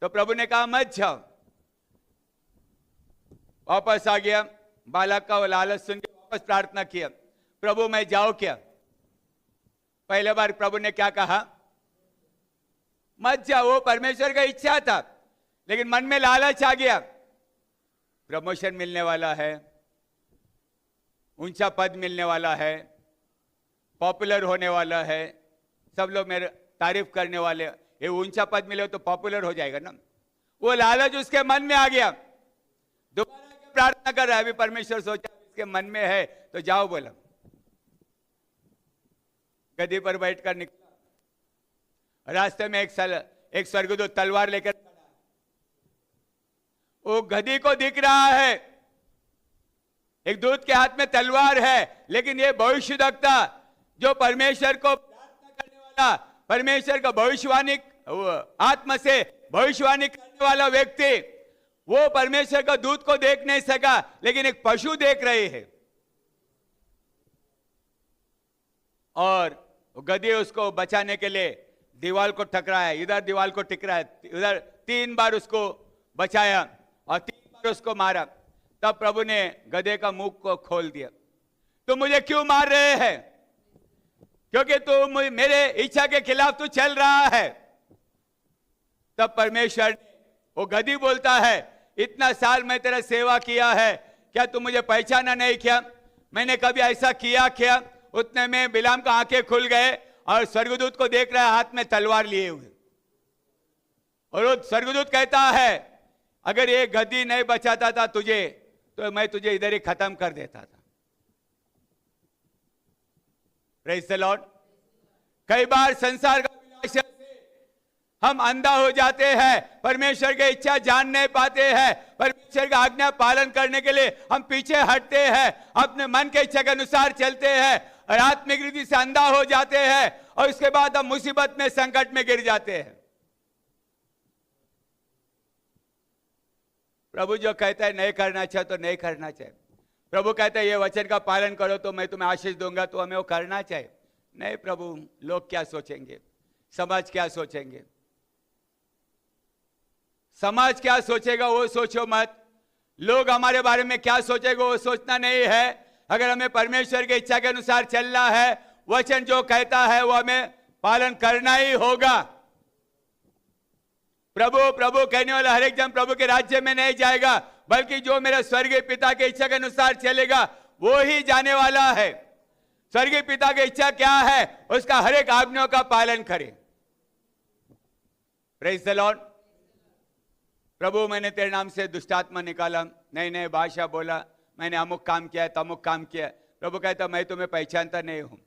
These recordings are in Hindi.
तो प्रभु ने कहा मत जाओ। वापस आ गया, बालक का वो लालच सुन के वापस प्रार्थना किया, प्रभु मैं जाऊं क्या? पहले बार प्रभु ने क्या कहा? मत जाओ। वो परमेश्वर का इच्छा था, लेकिन मन में लालच आ गया, प्रमोशन मिलने वाला है, ऊंचा पद मिलने वाला है, पॉपुलर होने वाला है, सब लोग मेरे तारीफ करने वाले, ये ऊंचा पद मिले तो पॉपुलर हो जाएगा ना। वो लालच उसके मन में आ गया, दोबारा प्रार्थना कर रहा है। अभी परमेश्वर सोचा इसके मन में है तो जाओ बोला। गद्दी पर बैठकर निकला, रास्ते में एक स्वर्गदूत तलवार लेकर खड़ा, वो गद्दी को दिख रहा है, एक दूत के हाथ में तलवार है, लेकिन ये भविष्यवक्ता जो परमेश्वर को प्रार्थना करने वाला, परमेश्वर का भविष्यवाणी आत्मा से भविष्यवाणी करने वाला व्यक्ति, वो परमेश्वर का दूत को देख नहीं सका, लेकिन एक पशु देख रहे हैं। और गधी उसको बचाने के लिए दीवार को टकराया, इधर दीवार को टकराया, उधर 3 बार उसको बचाया और 3 बार उसको मारा। तब प्रभु ने गधे का मुंह को खोल दिया। तुम मुझे क्यों मार रहे हैं? क्योंकि तू मेरे इच्छा के खिलाफ तू चल रहा है। तब परमेश्वर ने, वो गधी बोलता है, इतना साल मैं तेरा सेवा किया है, क्या तू मुझे पहचाना नहीं क्या? मैंने कभी ऐसा किया क्या? उतने में बिलाम का आंखें खुल गए और स्वर्गदूत को देख रहा है हाथ में तलवार लिए हुए। और वो स्वर्गदूत कहता है, अगर ये गधी नहीं बचाता था तुझे तो मैं तुझे इधर ही खत्म कर देता था। Praise the Lord. कई बार संसार का विनाश हम अंधा हो जाते हैं, परमेश्वर की इच्छा जान नहीं पाते हैं, परमेश्वर का आज्ञा पालन करने के लिए हम पीछे हटते हैं, अपने मन के इच्छा के अनुसार चलते हैं और आत्मिक रीति से अंधा हो जाते हैं, और उसके बाद हम मुसीबत में, संकट में गिर जाते हैं। प्रभु जो कहता है नहीं करना चाहिए तो नहीं करना चाहिए। प्रभु कहता है ये वचन का पालन करो तो मैं तुम्हें आशीष दूंगा, तो हमें वो करना चाहिए। नहीं प्रभु, लोग क्या सोचेंगे, समाज क्या सोचेंगे, समाज क्या सोचेगा वो सोचो मत, लोग हमारे बारे में क्या सोचेगा वो सोचना नहीं है। अगर हमें परमेश्वर की इच्छा के अनुसार चलना है, वचन जो कहता है वो हमें पालन करना ही होगा। प्रभु प्रभु कहने वाला हर एक जन प्रभु के राज्य में नहीं जाएगा, बल्कि जो मेरे स्वर्गीय पिता की इच्छा के अनुसार चलेगा वो ही जाने वाला है। स्वर्गीय पिता की इच्छा क्या है? उसका हर एक आज्ञा का पालन करें। Praise the Lord. प्रभु मैंने तेरे नाम से दुष्टात्मा निकाला, नई नई भाषा बोला, मैंने अमुक काम किया, तमुक काम किया। प्रभु कहता मैं तुम्हें पहचानता नहीं हूं।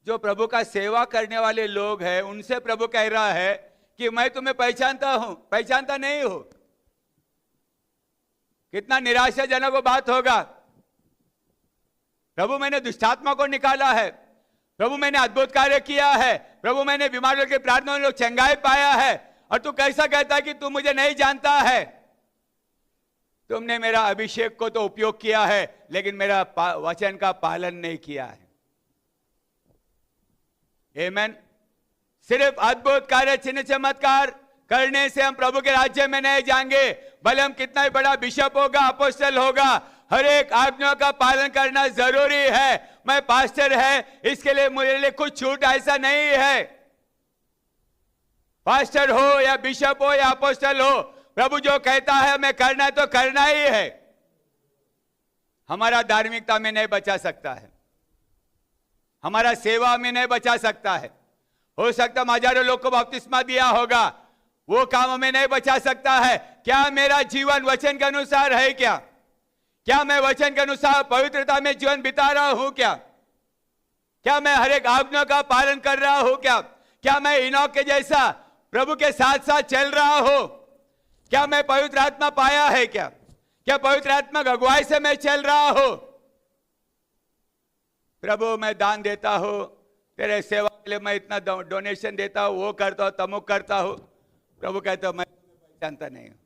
जो प्रभु का सेवा करने वाले लोग हैं उनसे प्रभु कह रहा है कि मैं तुम्हें पहचानता हूं, पहचानता नहीं हूं। कितना निराशाजनक बात होगा। प्रभु मैंने दुष्टात्मा को निकाला है, प्रभु मैंने अद्भुत कार्य किया है, प्रभु मैंने बीमारों के प्रार्थना में लोग चंगाई पाया है, और तू कैसा कहता है कि तू मुझे नहीं जानता है? तुमने मेरा अभिषेक को तो उपयोग किया है, लेकिन मेरा वचन का पालन नहीं किया है। आमीन। सिर्फ अद्भुत कार्य, चिन्ह चमत्कार करने से हम प्रभु के राज्य में नहीं जाएंगे। भले हम कितना ही बड़ा बिशप होगा, अपोस्टल होगा, हर एक आज्ञा का पालन करना जरूरी है। मैं पास्टर है इसके लिए मेरे लिए कुछ छूट ऐसा नहीं है। पास्टर हो या बिशप हो या अपोस्टल हो, प्रभु जो कहता है हमें करना है तो करना ही है। हमारा धार्मिकता में नहीं बचा सकता है, हमारा सेवा में नहीं बचा सकता है। हो सकता है हजारों लोग को बपतिस्मा दिया होगा, वो काम हमें नहीं बचा सकता है। क्या मेरा जीवन वचन के अनुसार है? क्या मैं वचन के अनुसार पवित्रता में जीवन बिता रहा हूं? क्या मैं हर एक आज्ञा का पालन कर रहा हूं? क्या मैं इनोक के जैसा प्रभु के साथ साथ चल रहा हूं? क्या मैं पवित्र आत्मा पाया है? क्या पवित्र आत्मा की अगुवाई से मैं चल रहा हूं? प्रभु मैं दान देता हूं, तेरे सेवा के लिए मैं इतना डोनेशन देता हूं, वो करता हूं, तमुक करता हूं। प्रभु कहता हूं मैं पहचानता नहीं हूं।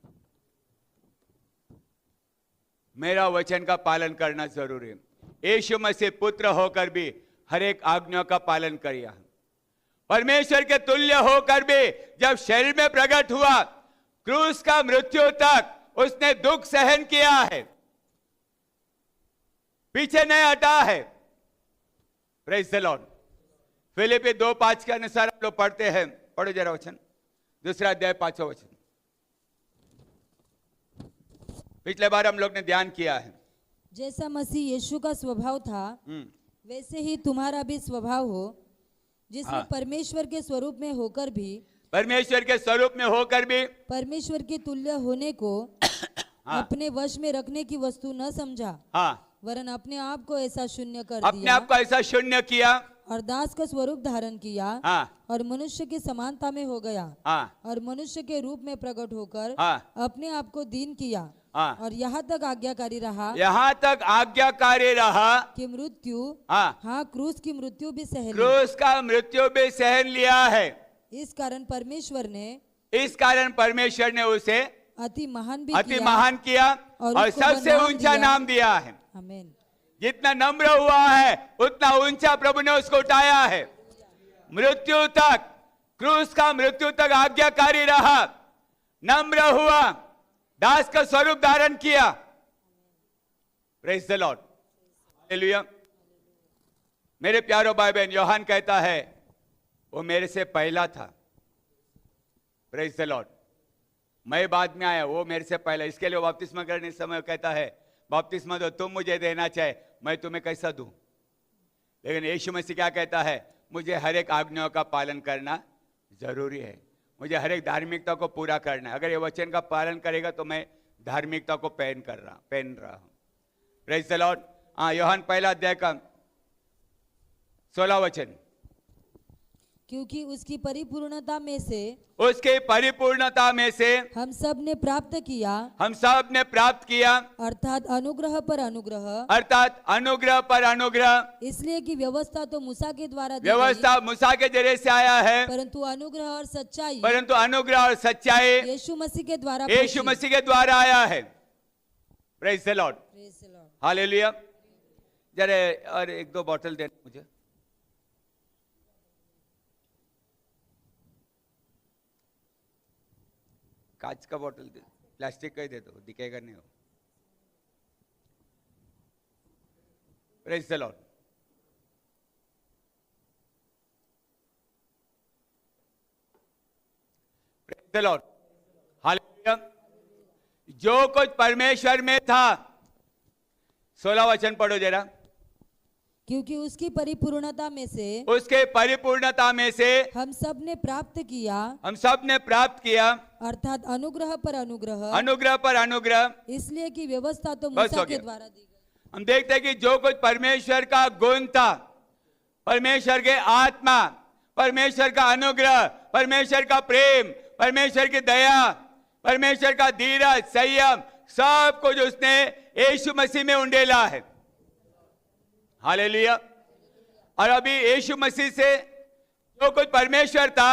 मेरा वचन का पालन करना जरूरी है। यीशु मसीह पुत्र होकर भी हर एक आज्ञा का पालन किया। परमेश्वर के तुल्य होकर भी जब शरीर में प्रकट हुआ, क्रूस का मृत्यु तक उसने दुख सहन किया है, पीछे नहीं हटा है। Praise the Lord. फिलिप्पी 2:5 के अनुसार हम लोग पढ़ते हैं, पढ़ो जरा वचन, 2 अध्याय 5वां वचन। पिछले बार हम लोग ने ध्यान किया है, जैसा मसीह यीशु का स्वभाव था वैसे ही तुम्हारा भी स्वभाव हो, जिसने परमेश्वर के स्वरूप में होकर भी, परमेश्वर के स्वरूप में होकर भी परमेश्वर के तुल्य होने को अपने वश में रखने की वस्तु न समझा, वरन अपने आप को ऐसा शून्य कर अपने आप को ऐसा शून्य किया और दास का स्वरूप धारण किया और मनुष्य की समानता में हो गया और मनुष्य के रूप में प्रकट होकर अपने आप को दीन किया और यहाँ तक आज्ञाकारी रहा, यहाँ तक आज्ञाकारी रहा कि मृत्यु, क्रूस की मृत्यु भी सहन ली। क्रूस का मृत्यु भी सहन लिया है। इस कारण परमेश्वर ने उसे अति महान किया और सबसे ऊंचा नाम दिया है। आमीन। जितना नम्र हुआ है उतना ऊंचा प्रभु ने उसको उठाया है। मृत्यु तक, क्रूस का मृत्यु तक आज्ञाकारी रहा, नम्र हुआ, दास का स्वरूप धारण किया। Praise the Lord, hallelujah. मेरे प्यारो भाई बहन, यूहन्ना कहता है वो मेरे से पहला था। Praise the Lord. मैं बाद में आया, वो मेरे से पहला। इसके लिए बपतिस्मा करने समय कहता है बपतिस्मा तो तुम मुझे देना चाहे, मैं तुम्हें कैसा दूं। लेकिन यीशु मसीह क्या कहता है, मुझे हर एक आज्ञाओं का पालन करना जरूरी है, मुझे हर एक धार्मिकता को पूरा करना है। अगर ये वचन का पालन करेगा तो मैं धार्मिकता को पहन रहा हूं। Praise the Lord. यूहन्ना 1 अध्याय का 16 वचन। क्योंकि उसकी परिपूर्णता में से हम सब ने प्राप्त किया, अर्थात अनुग्रह पर अनुग्रह, इसलिए कि व्यवस्था तो मूसा के द्वारा मूसा के जरिए से आया है, परंतु अनुग्रह और सच्चाई यीशु मसीह के द्वारा आया है। Praise the Lord, hallelujah. जरा और 1-2 बॉटल देना मुझे। कांच का बोतल दे, प्लास्टिक का ही दे दो, दिखेगा नहीं हो। Praise the Lord. Praise the Lord, hallelujah. जो कुछ परमेश्वर में था, 16 वचन पढ़ो जरा। क्योंकि उसके परिपूर्णता में से हम सब ने प्राप्त किया, अर्थात अनुग्रह पर अनुग्रह, इसलिए कि व्यवस्था तो मूसा के द्वारा दी गई। हम देखते हैं कि जो कुछ परमेश्वर का गुण था, परमेश्वर के आत्मा, परमेश्वर का अनुग्रह, परमेश्वर का प्रेम, परमेश्वर की दया, परमेश्वर का धीरज, संयम, सब कुछ उसने यीशु मसीह में उंडेला है। हालेलुया। और अभी यीशु मसीह से जो कुछ परमेश्वर था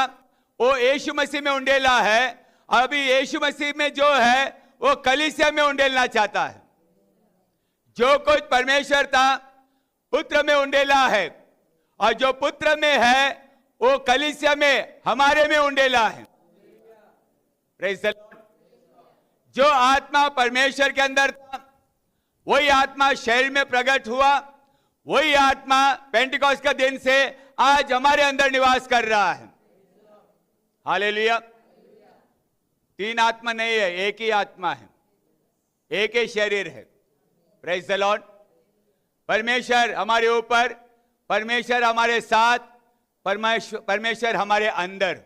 वो यीशु मसीह में उंडेला है। अभी यीशु मसीह में जो है वो कलीसिया में उंडेलना चाहता है। जो कुछ परमेश्वर था पुत्र में उंडेला है, और जो पुत्र में है वो कलीसिया में, हमारे में उंडेला है। Praise the Lord. जो आत्मा परमेश्वर के अंदर था वही आत्मा शरीर में प्रकट हुआ, वही आत्मा पेंटिकॉस्ट का दिन से आज हमारे अंदर निवास कर रहा है। हालेलुया। 3 आत्मा नहीं है, एक ही आत्मा है, एक ही शरीर है। Praise the Lord. परमेश्वर हमारे ऊपर, परमेश्वर हमारे साथ, परमेश्वर हमारे अंदर।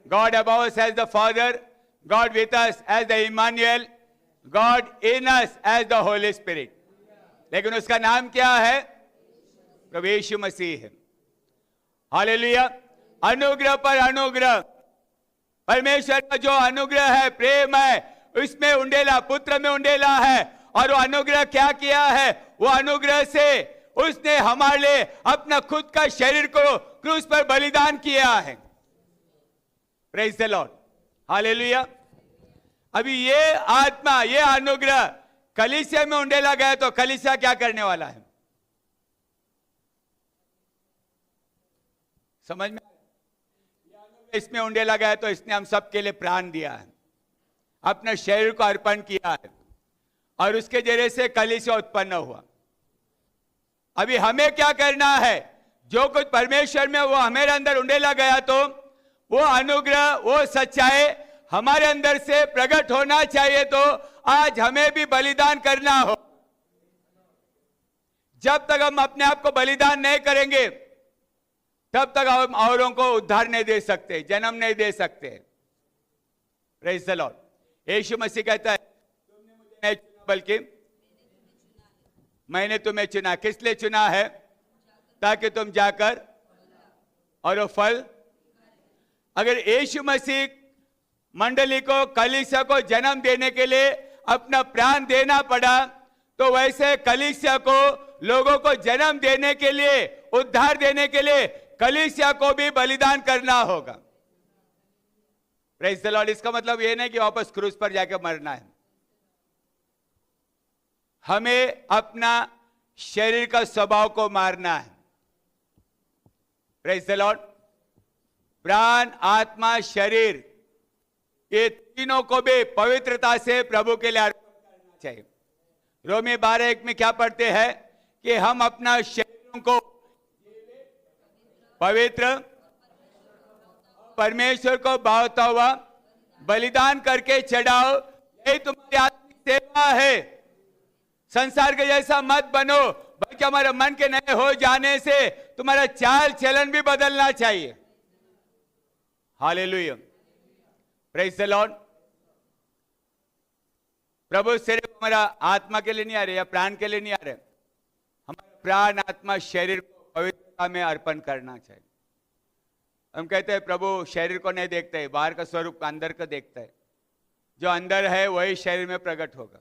God above us as the Father, God with us as the Emmanuel, God in us as the Holy Spirit. लेकिन उसका नाम क्या है? प्रभु यीशु मसीह है। हालेलुया। अनुग्रह पर अनुग्रह, परमेश्वर का जो अनुग्रह है, प्रेम है, उसमें उंडेला, पुत्र में उंडेला है। और वो अनुग्रह क्या किया है? वो अनुग्रह से उसने हमारे लिए अपना खुद का शरीर को क्रूस पर बलिदान किया है। Praise the Lord. हालेलुया। अभी ये आत्मा, ये अनुग्रह कलीसिया में उंडेला गया तो कलीसिया क्या करने वाला है? समझ में? इसमें उंडे लगाया तो इसने हम सबके लिए प्राण दिया है, अपने शरीर को अर्पण किया है, और उसके जरिए से कलीसिया उत्पन्न हुआ। अभी हमें क्या करना है? जो कुछ परमेश्वर में वो हमारे अंदर उंडेला गया, तो वो अनुग्रह, वो सच्चाई हमारे अंदर से प्रकट होना चाहिए। तो आज हमें भी बलिदान करना हो। जब तक हम अपने आप को बलिदान नहीं करेंगे, तब तक हम औरों को उद्धार नहीं दे सकते, जन्म नहीं दे सकते। Praise the Lord. Yeshu Masih कहता है, तुमने मुझे नहीं चुना, बल्कि मैंने तुम्हें चुना। किस लिए चुना है? ताकि तुम जाकर और वो फल। अगर यीशु मसीह मंडली को, कलीसिया को जन्म देने के लिए अपना प्राण देना पड़ा, तो वैसे कलीसिया को, लोगों को जन्म देने के लिए, उद्धार देने के लिए कलीसिया को भी बलिदान करना होगा। Praise the Lord. इसका मतलब ये नहीं कि वापस क्रूस पर जाकर मरना है। हमें अपना शरीर का स्वभाव को मारना है। Praise the Lord. प्राण, आत्मा, शरीर, ये तीनों को भी पवित्रता से प्रभु के लिए अर्पण करना चाहिए। रोमी 12:1 में क्या पढ़ते हैं कि हम अपना शरीरों को पवित्र, परमेश्वर को भावता हुआ बलिदान करके चढ़ाओ, यही तुम्हारी आत्मिक सेवा है। संसार के जैसा मत बनो, बल्कि हमारे मन के नए हो जाने से तुम्हारा चाल चलन भी बदलना चाहिए। हालेलुया। Praise the Lord. प्रभु सिर्फ हमारा आत्मा के लिए नहीं आ रहे या प्राण के लिए नहीं आ रहे, हमारा प्राण, आत्मा, शरीर को पवित्रता में अर्पण करना चाहिए। हम कहते हैं प्रभु शरीर को नहीं देखते है, बाहर का स्वरूप अंदर का देखता है। जो अंदर है वही शरीर में प्रकट होगा।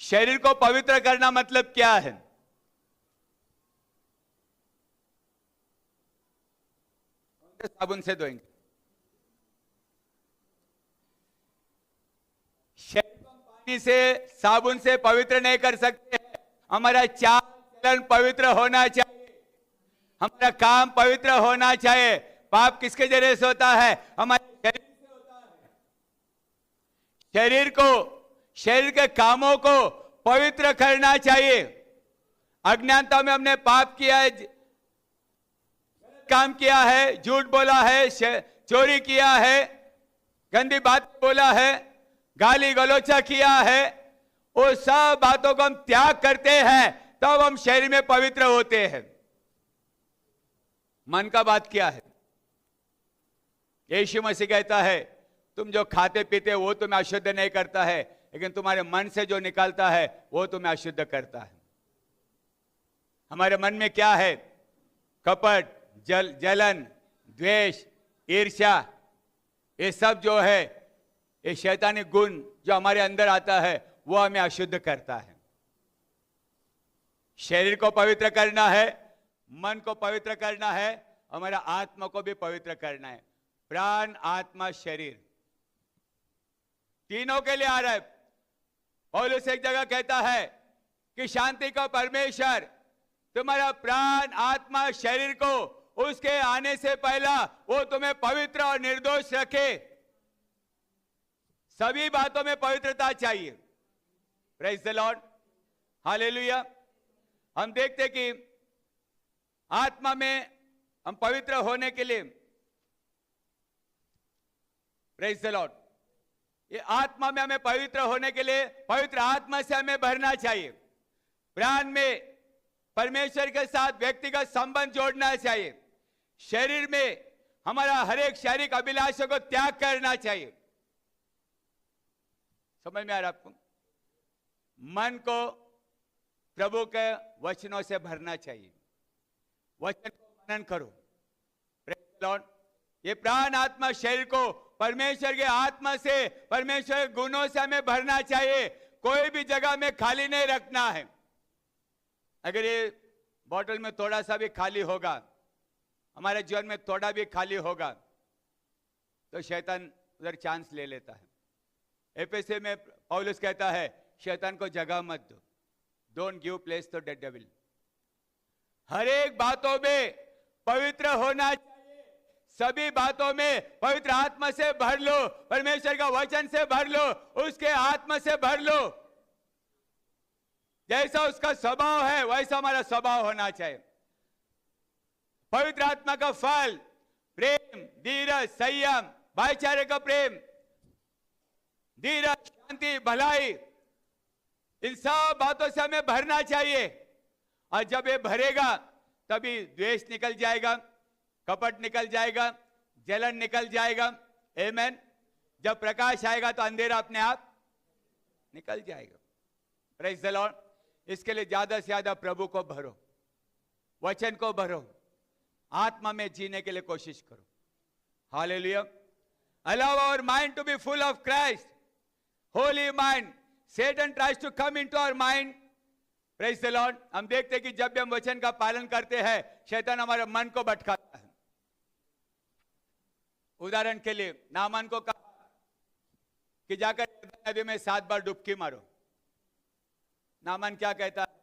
शरीर को पवित्र करना मतलब क्या है? साबुन से धोएंगे। शरीर को पानी से, साबुन से पवित्र नहीं कर सकते। हमारा चाल चलन पवित्र होना चाहिए, हमारा काम पवित्र होना चाहिए। पाप किसके जरिए से होता है? हमारे शरीर से होता है। शरीर को, शरीर के कामों को पवित्र करना चाहिए। अज्ञानता में हमने पाप किया है, काम किया है, झूठ बोला है, चोरी किया है, गंदी बात बोला है, गाली गलोचा किया है, वो सब बातों को हम त्याग करते हैं, तब हम शरीर में पवित्र होते हैं। मन का बात क्या है? यीशु मसीह कहता है, तुम जो खाते पीते वो तुम्हें अशुद्ध नहीं करता है, लेकिन तुम्हारे मन से जो निकलता है वो तुम्हें अशुद्ध करता है। हमारे मन में क्या है? कपट, जलन, द्वेष, ईर्ष्या, ये सब जो है, ये शैतानी गुण जो हमारे अंदर आता है, वो हमें अशुद्ध करता है। शरीर को पवित्र करना है, मन को पवित्र करना है, हमारा आत्मा को भी पवित्र करना है। प्राण, आत्मा, शरीर, तीनों के लिए आ रहा है। पौलुस एक जगह कहता है कि शांति का परमेश्वर तुम्हारा प्राण, आत्मा, शरीर को उसके आने से पहला वो तुम्हें पवित्र और निर्दोष रखे। सभी बातों में पवित्रता चाहिए। Praise the Lord. हालेलुया। हम देखते कि आत्मा में हम पवित्र होने के लिए, प्रेज़ द लॉर्ड, ये आत्मा में हमें पवित्र होने के लिए पवित्र आत्मा से हमें भरना चाहिए। प्राण में परमेश्वर के साथ व्यक्तिगत संबंध जोड़ना चाहिए। शरीर में हमारा हर एक शारीरिक अभिलाषा को त्याग करना चाहिए। समझ में आ रहा आपको? मन को प्रभु के वचनों से भरना चाहिए। वचन को मनन करो। Praise the Lord. ये प्राण, आत्मा, शरीर को परमेश्वर के आत्मा से, परमेश्वर के गुणों से हमें भरना चाहिए। कोई भी जगह में खाली नहीं रखना है। अगर ये बोतल में थोड़ा सा भी खाली होगा, हमारे जीवन में थोड़ा भी खाली होगा, तो शैतान उधर चांस ले लेता है। एफएससी में पौलुस कहता है, शैतान को जगह मत दो, don't give place to the devil. हर एक बातों में पवित्र होना चाहिए। सभी बातों में पवित्र आत्मा से भर लो, परमेश्वर का वचन से भर लो, उसके आत्मा से भर लो। जैसा उसका स्वभाव है वैसा हमारा स्वभाव होना चाहिए। पवित्र आत्मा का फल प्रेम, धीरज, संयम, भाईचारे का प्रेम, धीरज, शांति, भलाई, इन सब बातों से हमें भरना चाहिए। और जब ये भरेगा तभी द्वेष निकल जाएगा, कपट निकल जाएगा, जलन निकल जाएगा। आमेन। जब प्रकाश आएगा तो अंधेरा अपने आप निकल जाएगा। Praise the Lord. इसके लिए ज्यादा से ज्यादा प्रभु को भरो, वचन को भरो, आत्मा में जीने के लिए कोशिश करो। Hallelujah. Allow our mind to be full of Christ, holy mind. Satan tries to come into our mind. Praise the Lord. हम देखते हैं कि जब भी हम वचन का पालन करते हैं, शैतान हमारे मन को भटकाता है। उदाहरण के लिए नामान को कहा कि जाकर नदी में 7 बार डुबकी मारो। नामान क्या कहता है?